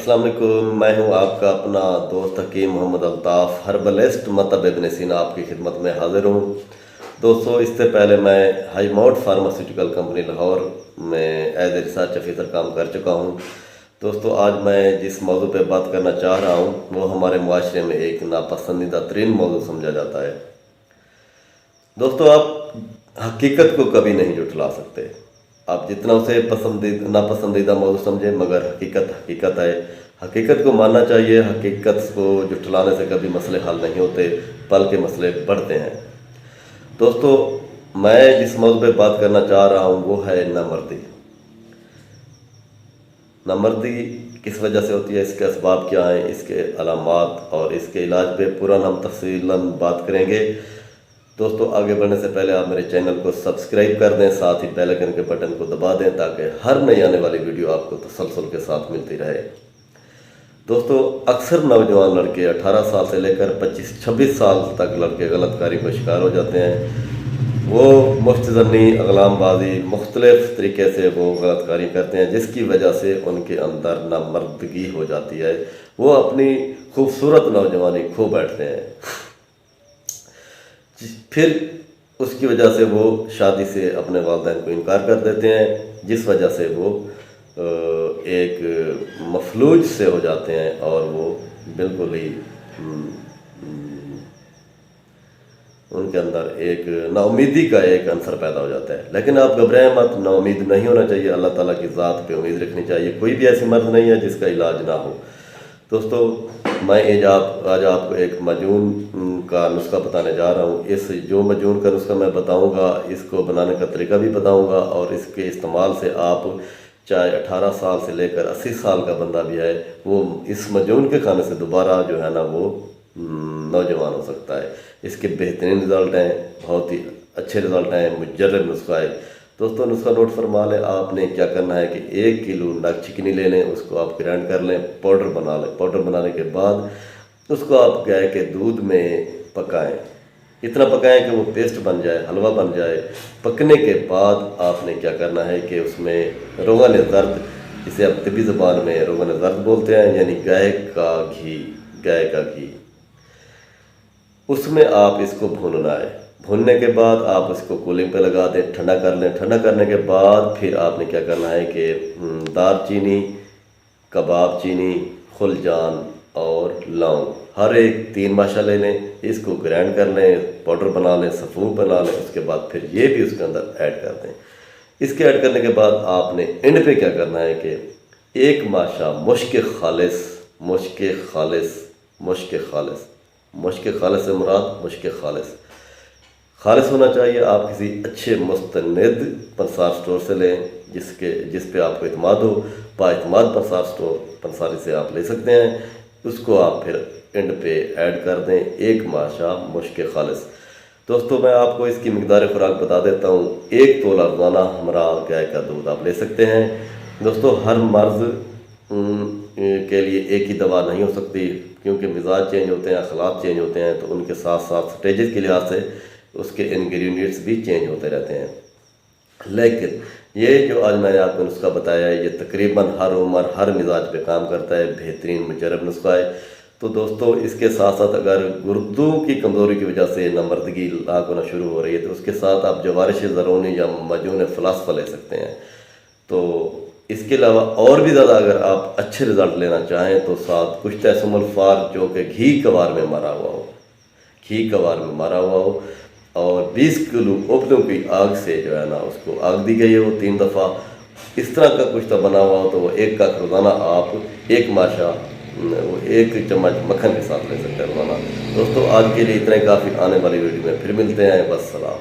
अस्सलाम वालेकुम। मैं हूं आपका अपना दोस्त हकीम मोहम्मद अल्ताफ़ हर्बलिस्ट मतब इब्न सीना आपकी खिदमत में हाजिर हूं। दोस्तों, इससे पहले मैं हाईमाउट फार्मास्यूटिकल कंपनी लाहौर में एज ए रिसर्च ऑफिसर काम कर चुका हूं। दोस्तों, आज मैं जिस मौजू पे बात करना चाह रहा हूं वो हमारे मुआशरे में एक नापसंदीदा तरीन मौजू समझा जाता है। दोस्तों, आप हकीकत को कभी नहीं जुटला सकते। आप जितना उसे नापसंदीदा मौजू समझें, मगर हकीकत हकीकत है। हकीकत को मानना चाहिए। हकीकत को जुटलाने से कभी मसले हल नहीं होते, बल्कि मसले बढ़ते हैं। दोस्तों, मैं जिस मौजू पे बात करना चाह रहा हूँ वो है नामर्दी। नामर्दी किस वजह से होती है, इसके असबाब क्या हैं, इसके अलामात और इसके इलाज पे पूरा हम तफसीलन बात करेंगे। दोस्तों, आगे बढ़ने से पहले आप मेरे चैनल को सब्सक्राइब कर दें, साथ ही बेल आइकन के बटन को दबा दें ताकि हर नई आने वाली वीडियो आपको तसलसल के साथ मिलती रहे। दोस्तों, अक्सर नौजवान लड़के 18 साल से लेकर 25-26 साल तक लड़के गलतकारी का शिकार हो जाते हैं। वो मुफ्तज़न्नी, अगलामबाजी, मुख्तलिफ तरीके से वो गलतकारी करते हैं, जिसकी वजह से उनके अंदर नामर्दगी हो जाती है। वो अपनी खूबसूरत नौजवानी खो बैठते हैं। फिर उसकी वजह से वो शादी से अपने वालिदैन को इनकार कर देते हैं, जिस वजह से वो एक मफलूज से हो जाते हैं और वो बिल्कुल ही उनके अंदर एक नाउमीदी का एक अंसर पैदा हो जाता है। लेकिन आप घबराएं मत, नाउमीद नहीं होना चाहिए। अल्लाह ताला की ज़ात पे उम्मीद रखनी चाहिए। कोई भी ऐसी मर्ज नहीं है जिसका इलाज ना हो। दोस्तों, मैं आज आपको एक मजून का नुस्खा बताने जा रहा हूँ। इस जो मजून का नुस्खा मैं बताऊँगा, इसको बनाने का तरीका भी बताऊँगा, और इसके इस्तेमाल से आप चाहे 18 साल से लेकर 80 साल का बंदा भी है, वो इस मजून के खाने से दोबारा जो है ना वो नौजवान हो सकता है। इसके बेहतरीन रिज़ल्ट हैं, बहुत ही अच्छे रिज़ल्ट हैं, मुजर्रब नुस्खा है। दोस्तों, नुस्खा नोट फरमा लें। आपने क्या करना है कि 1 किलो नग चिकनी ले लें, उसको आप ग्राइंड कर लें, पाउडर बना लें। पाउडर बनाने के बाद उसको आप गाय के दूध में पकाएं। इतना पकाएं कि वो पेस्ट बन जाए, हलवा बन जाए। पकने के बाद आपने क्या करना है कि उसमें रोगन ज़र्द, जिसे आप तिब्बी ज़बान में रोगन ज़र्द बोलते हैं, यानी गाय का घी, उसमें आप इसको भूनना है। भूनने के बाद आप इसको कूलिंग पे लगा दें, ठंडा कर लें। ठंडा करने के बाद फिर आपने क्या करना है कि दालचीनी, कबाब चीनी, खुलजान और लौंग, हर एक 3 माशा ले लें। इसको ग्राइंड कर लें, पाउडर बना लें, सफ़ूफ बना लें। उसके बाद फिर ये भी उसके अंदर ऐड कर दें। इसके ऐड करने के बाद आपने एंड पे क्या करना है कि 1 माशा मुश्क खालिस से मुराद मुश्क खालिस होना चाहिए। आप किसी अच्छे मुस्तनद पंसार स्टोर से लें, जिस पे आपको इत्माद हो। बाइत्माद पंसारी से आप ले सकते हैं। उसको आप फिर एंड पे ऐड कर दें 1 माशा मुश्क खालिस। दोस्तों, मैं आपको इसकी मिकदार खुराक बता देता हूँ। 1 तोला रोज़ाना हमारा गाय का दूध आप ले सकते हैं। दोस्तों, हर मर्ज़ के लिए एक ही दवा नहीं हो सकती, क्योंकि मिजाज चेंज होते हैं, अखलाक चेंज होते हैं, तो उनके साथ साथ स्टेजेस के लिहाज से उसके इंग्रेडिएंट्स भी चेंज होते रहते हैं। लेकिन ये जो आज मैंने आपको नुस्खा बताया है, ये तकरीबन हर उम्र, हर मिजाज पे काम करता है। बेहतरीन मुजर्रब नुस्खा है। तो दोस्तों, इसके साथ साथ अगर गुर्दों की कमज़ोरी की वजह से नामर्दगी लाक होना शुरू हो रही है, तो उसके साथ आप जवारिश ज़रूनी या मजून फ़लास्फ़ा ले सकते हैं। तो इसके अलावा और भी ज़्यादा अगर आप अच्छे रिज़ल्ट लेना चाहें तो साथ कुछ तैसुमुल फ़ार, जो कि घी कवार में मारा हुआ हो, और 20 किलो उपलों की आग से जो है ना उसको आग दी गई हो 3 दफ़ा, इस तरह का कुछ तो बना हुआ हो, तो वो 1 कप रोज़ाना आप 1 माशा, वो 1 चम्मच मक्खन के साथ ले सकते हैं रोज़ाना। दोस्तों, आज के लिए इतना ही काफ़ी। आने वाली वीडियो में फिर मिलते हैं। बस सलाम।